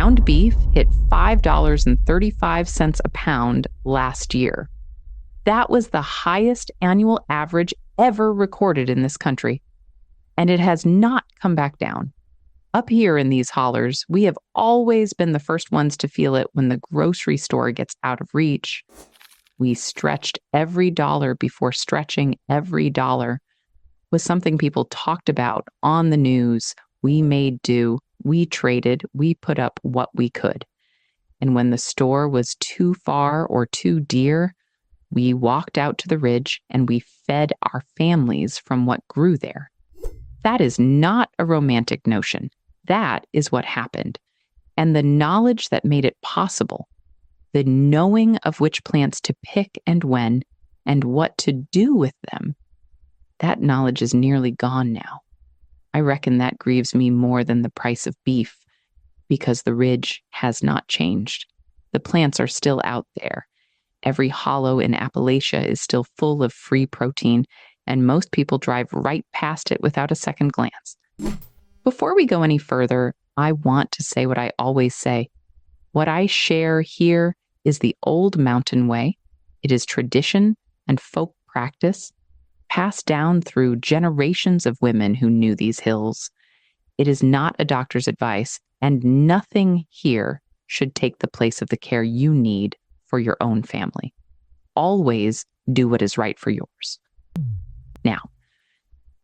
ground beef hit $5.35 a pound last year. That was the highest annual average ever recorded in this country, and it has not come back down. Up here in these hollers, we have always been the first ones to feel it when the grocery store gets out of reach. We stretched every dollar before stretching every dollar. Was something people talked about on the news. We made do, we traded, we put up what we could. And when the store was too far or too dear, we walked out to the ridge and we fed our families from what grew there. That is not a romantic notion. That is what happened. And the knowledge that made it possible, the knowing of which plants to pick and when, and what to do with them, that knowledge is nearly gone now. I reckon that grieves me more than the price of beef, because the ridge has not changed. The plants are still out there. Every hollow in Appalachia is still full of free protein, and most people drive right past it without a second glance. Before we go any further, I want to say what I always say. What I share here is the old mountain way. It is tradition and folk practice, passed down through generations of women who knew these hills. It is not a doctor's advice, and nothing here should take the place of the care you need for your own family. Always do what is right for yours. Now,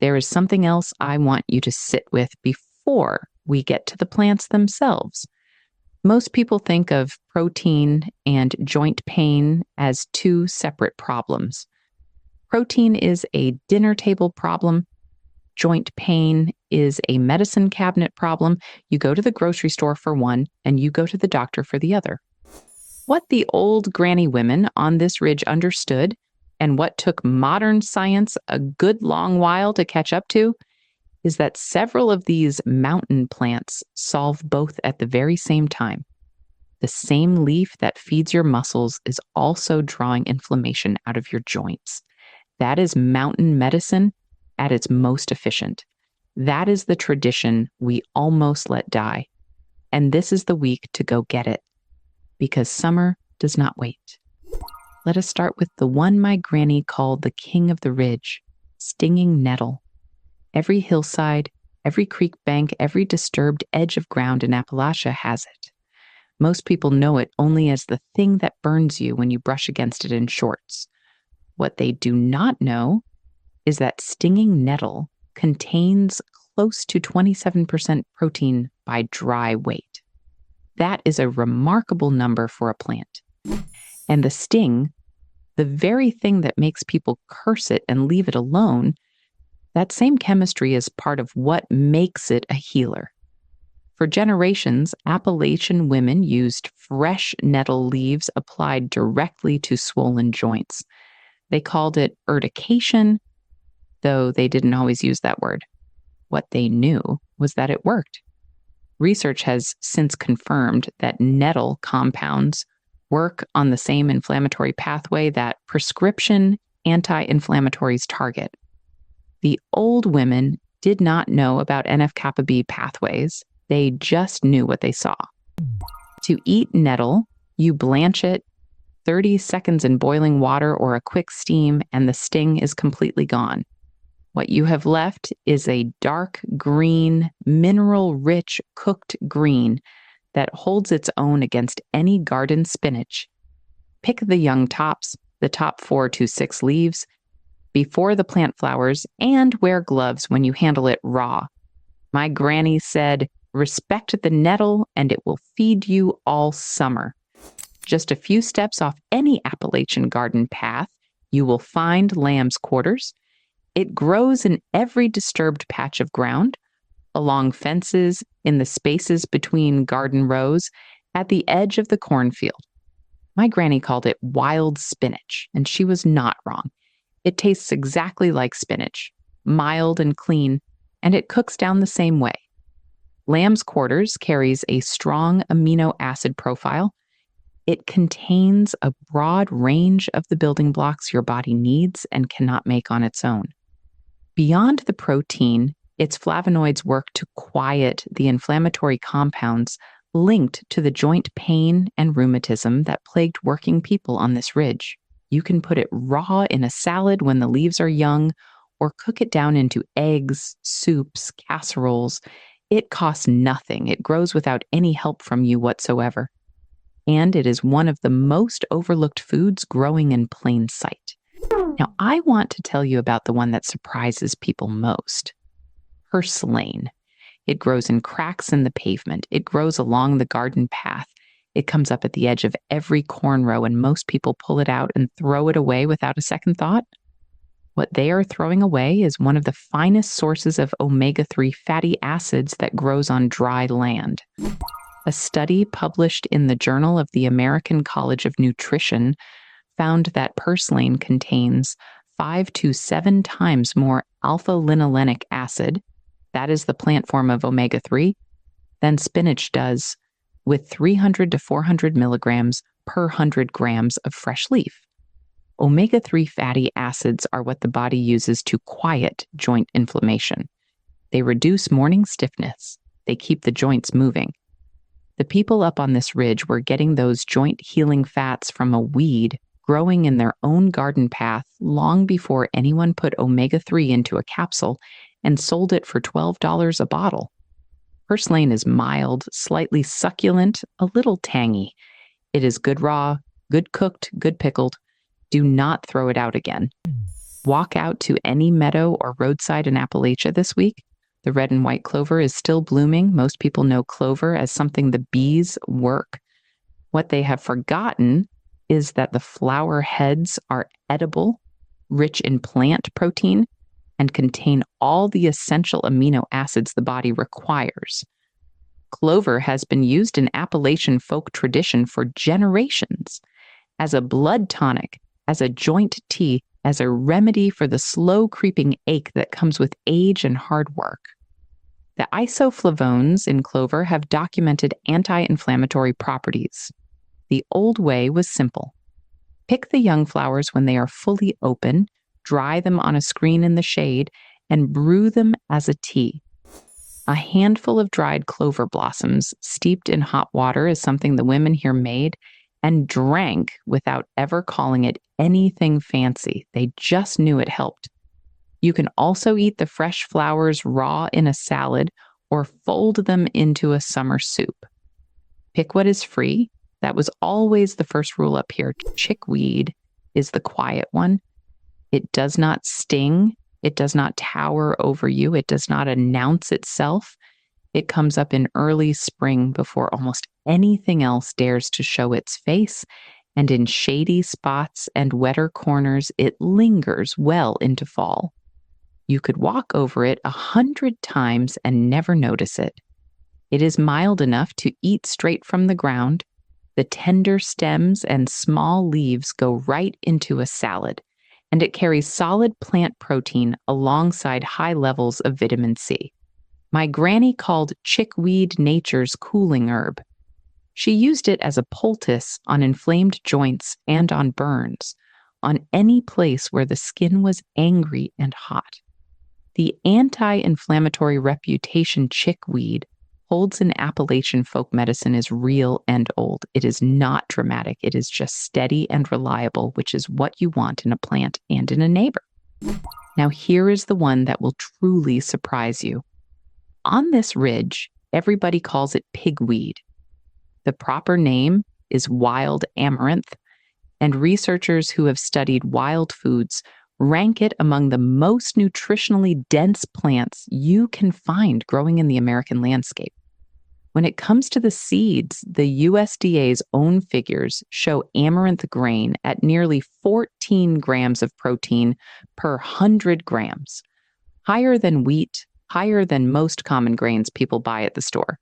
there is something else I want you to sit with before we get to the plants themselves. Most people think of protein and joint pain as two separate problems. Protein is a dinner table problem. Joint pain is a medicine cabinet problem. You go to the grocery store for one, and you go to the doctor for the other. What the old granny women on this ridge understood, and what took modern science a good long while to catch up to, is that several of these mountain plants solve both at the very same time. The same leaf that feeds your muscles is also drawing inflammation out of your joints. That is mountain medicine at its most efficient. That is the tradition we almost let die. And this is the week to go get it, because summer does not wait. Let us start with the one my granny called the king of the ridge, stinging nettle. Every hillside, every creek bank, every disturbed edge of ground in Appalachia has it. Most people know it only as the thing that burns you when you brush against it in shorts. What they do not know is that stinging nettle contains close to 27% protein by dry weight. That is a remarkable number for a plant. And the sting, the very thing that makes people curse it and leave it alone, that same chemistry is part of what makes it a healer. For generations, Appalachian women used fresh nettle leaves applied directly to swollen joints. They called it urtication, though they didn't always use that word. What they knew was that it worked. Research has since confirmed that nettle compounds work on the same inflammatory pathway that prescription anti-inflammatories target. The old women did not know about NF-kappa B pathways. They just knew what they saw. To eat nettle, you blanch it 30 seconds in boiling water or a quick steam, and the sting is completely gone. What you have left is a dark green, mineral-rich cooked green that holds its own against any garden spinach. Pick the young tops, the top 4 to 6 leaves, before the plant flowers, and wear gloves when you handle it raw. My granny said, "Respect the nettle and it will feed you all summer." Just a few steps off any Appalachian garden path, you will find lamb's quarters. It grows in every disturbed patch of ground, along fences, in the spaces between garden rows, at the edge of the cornfield. My granny called it wild spinach, and she was not wrong. It tastes exactly like spinach, mild and clean, and it cooks down the same way. Lamb's quarters carries a strong amino acid profile. It contains a broad range of the building blocks your body needs and cannot make on its own. Beyond the protein, its flavonoids work to quiet the inflammatory compounds linked to the joint pain and rheumatism that plagued working people on this ridge. You can put it raw in a salad when the leaves are young, or cook it down into eggs, soups, casseroles. It costs nothing. It grows without any help from you whatsoever. And it is one of the most overlooked foods growing in plain sight. Now, I want to tell you about the one that surprises people most. Purslane. It grows in cracks in the pavement. It grows along the garden path. It comes up at the edge of every corn row, and most people pull it out and throw it away without a second thought. What they are throwing away is one of the finest sources of omega-3 fatty acids that grows on dry land. A study published in the Journal of the American College of Nutrition found that purslane contains 5 to 7 times more alpha-linolenic acid, that is the plant form of omega-3, than spinach does, with 300 to 400 milligrams per 100 grams of fresh leaf. Omega-3 fatty acids are what the body uses to quiet joint inflammation. They reduce morning stiffness. They keep the joints moving. The people up on this ridge were getting those joint healing fats from a weed growing in their own garden path long before anyone put omega-3 into a capsule and sold it for $12 a bottle. Purslane is mild, slightly succulent, a little tangy. It is good raw, good cooked, good pickled. Do not throw it out again. Walk out to any meadow or roadside in Appalachia this week. The red and white clover is still blooming. Most people know clover as something the bees work. What they have forgotten is that the flower heads are edible, rich in plant protein, and contain all the essential amino acids the body requires. Clover has been used in Appalachian folk tradition for generations as a blood tonic, as a joint tea, as a remedy for the slow creeping ache that comes with age and hard work. The isoflavones in clover have documented anti-inflammatory properties. The old way was simple. Pick the young flowers when they are fully open, dry them on a screen in the shade, and brew them as a tea. A handful of dried clover blossoms steeped in hot water is something the women here made and drank without ever calling it anything fancy. They just knew it helped. You can also eat the fresh flowers raw in a salad or fold them into a summer soup. Pick what is free. That was always the first rule up here. Chickweed is the quiet one. It does not sting. It does not tower over you. It does not announce itself. It comes up in early spring before almost anything else dares to show its face, and in shady spots and wetter corners, it lingers well into fall. You could walk over it 100 times and never notice it. It is mild enough to eat straight from the ground. The tender stems and small leaves go right into a salad, and it carries solid plant protein alongside high levels of vitamin C. My granny called chickweed nature's cooling herb. She used it as a poultice on inflamed joints and on burns, on any place where the skin was angry and hot. The anti-inflammatory reputation chickweed holds in Appalachian folk medicine is real and old. It is not dramatic. It is just steady and reliable, which is what you want in a plant and in a neighbor. Now, here is the one that will truly surprise you. On this ridge, everybody calls it pigweed. The proper name is wild amaranth, and researchers who have studied wild foods rank it among the most nutritionally dense plants you can find growing in the American landscape. When it comes to the seeds, the USDA's own figures show amaranth grain at nearly 14 grams of protein per 100 grams, higher than wheat, higher than most common grains people buy at the store.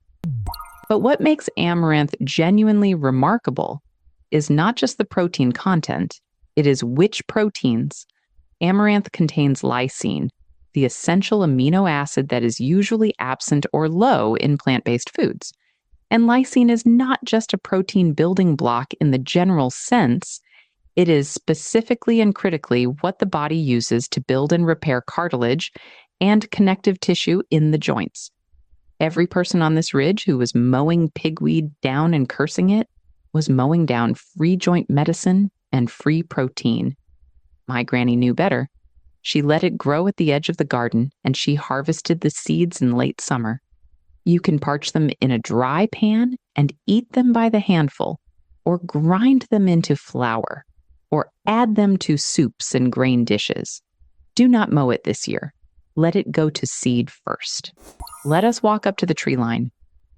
But what makes amaranth genuinely remarkable is not just the protein content, it is which proteins. Amaranth contains lysine, the essential amino acid that is usually absent or low in plant-based foods. And lysine is not just a protein building block in the general sense, it is specifically and critically what the body uses to build and repair cartilage and connective tissue in the joints. Every person on this ridge who was mowing pigweed down and cursing it was mowing down free joint medicine and free protein. My granny knew better. She let it grow at the edge of the garden, and she harvested the seeds in late summer. You can parch them in a dry pan and eat them by the handful, or grind them into flour, or add them to soups and grain dishes. Do not mow it this year. Let it go to seed first. Let us walk up to the tree line.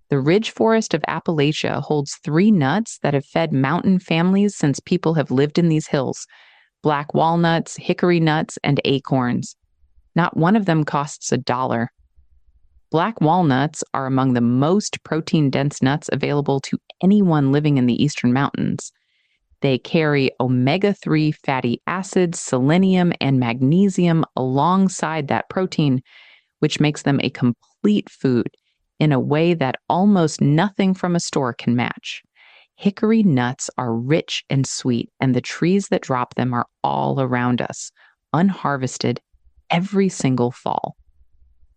The ridge forest of Appalachia holds 3 nuts that have fed mountain families since people have lived in these hills: black walnuts, hickory nuts, and acorns. Not one of them costs $1. Black walnuts are among the most protein-dense nuts available to anyone living in the Eastern Mountains. They carry omega-3 fatty acids, selenium, and magnesium alongside that protein, which makes them a complete food in a way that almost nothing from a store can match. Hickory nuts are rich and sweet, and the trees that drop them are all around us, unharvested every single fall.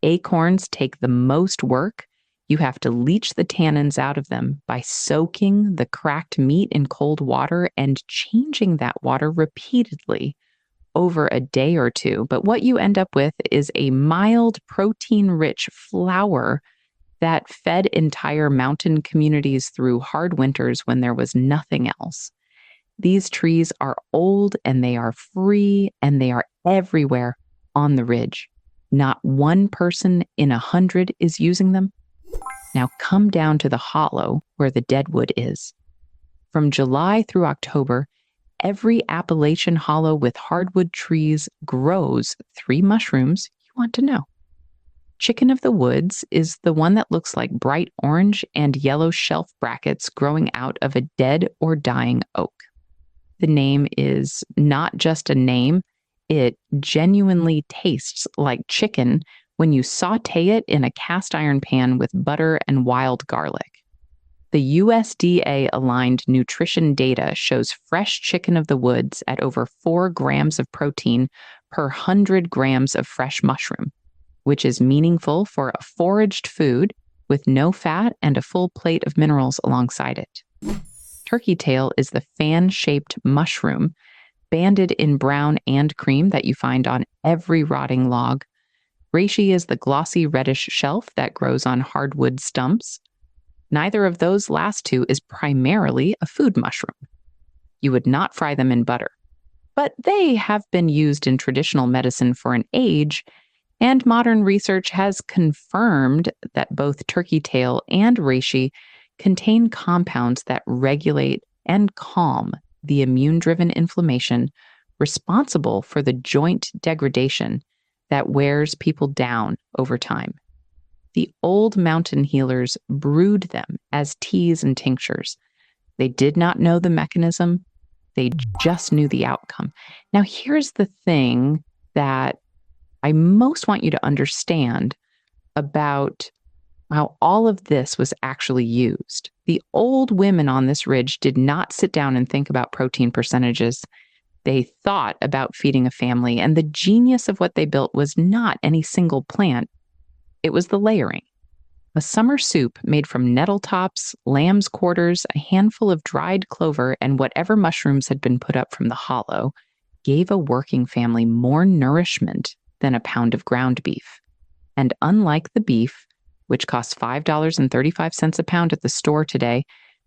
Acorns take the most work. You have to leach the tannins out of them by soaking the cracked meat in cold water and changing that water repeatedly over a day or two. But what you end up with is a mild, protein-rich flour that fed entire mountain communities through hard winters when there was nothing else. These trees are old, and they are free, and they are everywhere on the ridge. Not one person in 100 is using them. Now come down to the hollow where the deadwood is. From July through October, every Appalachian hollow with hardwood trees grows 3 mushrooms you want to know. Chicken of the woods is the one that looks like bright orange and yellow shelf brackets growing out of a dead or dying oak. The name is not just a name, it genuinely tastes like chicken when you saute it in a cast iron pan with butter and wild garlic. The USDA-aligned nutrition data shows fresh chicken of the woods at over 4 grams of protein per 100 grams of fresh mushroom, which is meaningful for a foraged food with no fat and a full plate of minerals alongside it. Turkey tail is the fan-shaped mushroom, banded in brown and cream that you find on every rotting log. Reishi is the glossy reddish shelf that grows on hardwood stumps. Neither of those last 2 is primarily a food mushroom. You would not fry them in butter, but they have been used in traditional medicine for an age, and modern research has confirmed that both turkey tail and reishi contain compounds that regulate and calm the immune-driven inflammation responsible for the joint degradation that wears people down over time. The old mountain healers brewed them as teas and tinctures. They did not know the mechanism. They just knew the outcome. Now, here's the thing that I most want you to understand about how all of this was actually used. The old women on this ridge did not sit down and think about protein percentages. They thought about feeding a family, and the genius of what they built was not any single plant. It was the layering. A summer soup made from nettle tops, lamb's quarters, a handful of dried clover, and whatever mushrooms had been put up from the hollow gave a working family more nourishment than a pound of ground beef. And unlike the beef, which costs $5.35 a pound at the store today,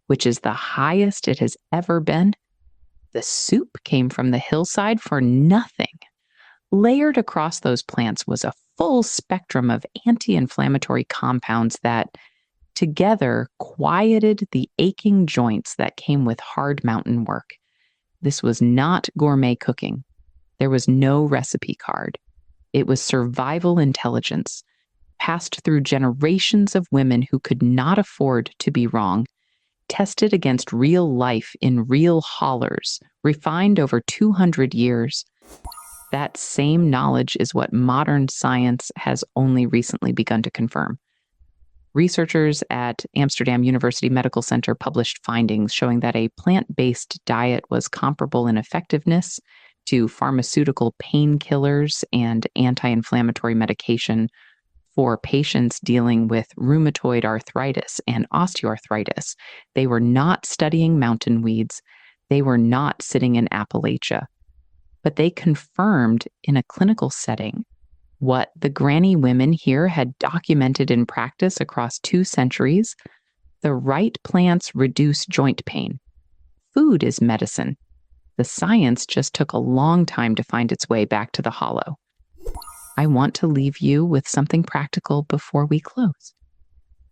which is the highest it has ever been, the soup came from the hillside for nothing. Layered across those plants was a full spectrum of anti-inflammatory compounds that together quieted the aching joints that came with hard mountain work. This was not gourmet cooking. There was no recipe card. It was survival intelligence, passed through generations of women who could not afford to be wrong, tested against real life in real hollers, refined over 200 years. That same knowledge is what modern science has only recently begun to confirm. Researchers at Amsterdam University Medical Center published findings showing that a plant-based diet was comparable in effectiveness to pharmaceutical painkillers and anti-inflammatory medication for patients dealing with rheumatoid arthritis and osteoarthritis. They were not studying mountain weeds. They were not sitting in Appalachia. But they confirmed in a clinical setting what the granny women here had documented in practice across 2 centuries. The right plants reduce joint pain. Food is medicine. The science just took a long time to find its way back to the hollow. I want to leave you with something practical before we close.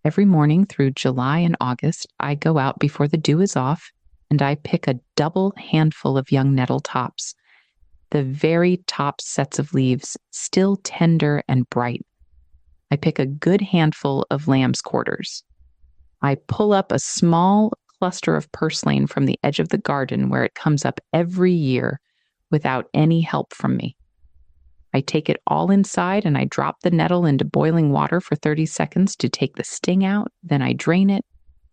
Every morning through July and August, I go out before the dew is off and I pick a double handful of young nettle tops. The very top sets of leaves, still tender and bright. I pick a good handful of lamb's quarters. I pull up a small cluster of purslane from the edge of the garden where it comes up every year without any help from me. I take it all inside and I drop the nettle into boiling water for 30 seconds to take the sting out. Then I drain it.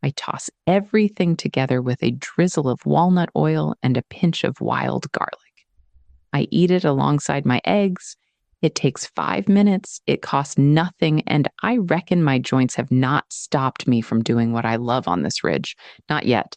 I toss everything together with a drizzle of walnut oil and a pinch of wild garlic. I eat it alongside my eggs. It takes 5 minutes. It costs nothing. And I reckon my joints have not stopped me from doing what I love on this ridge. Not yet.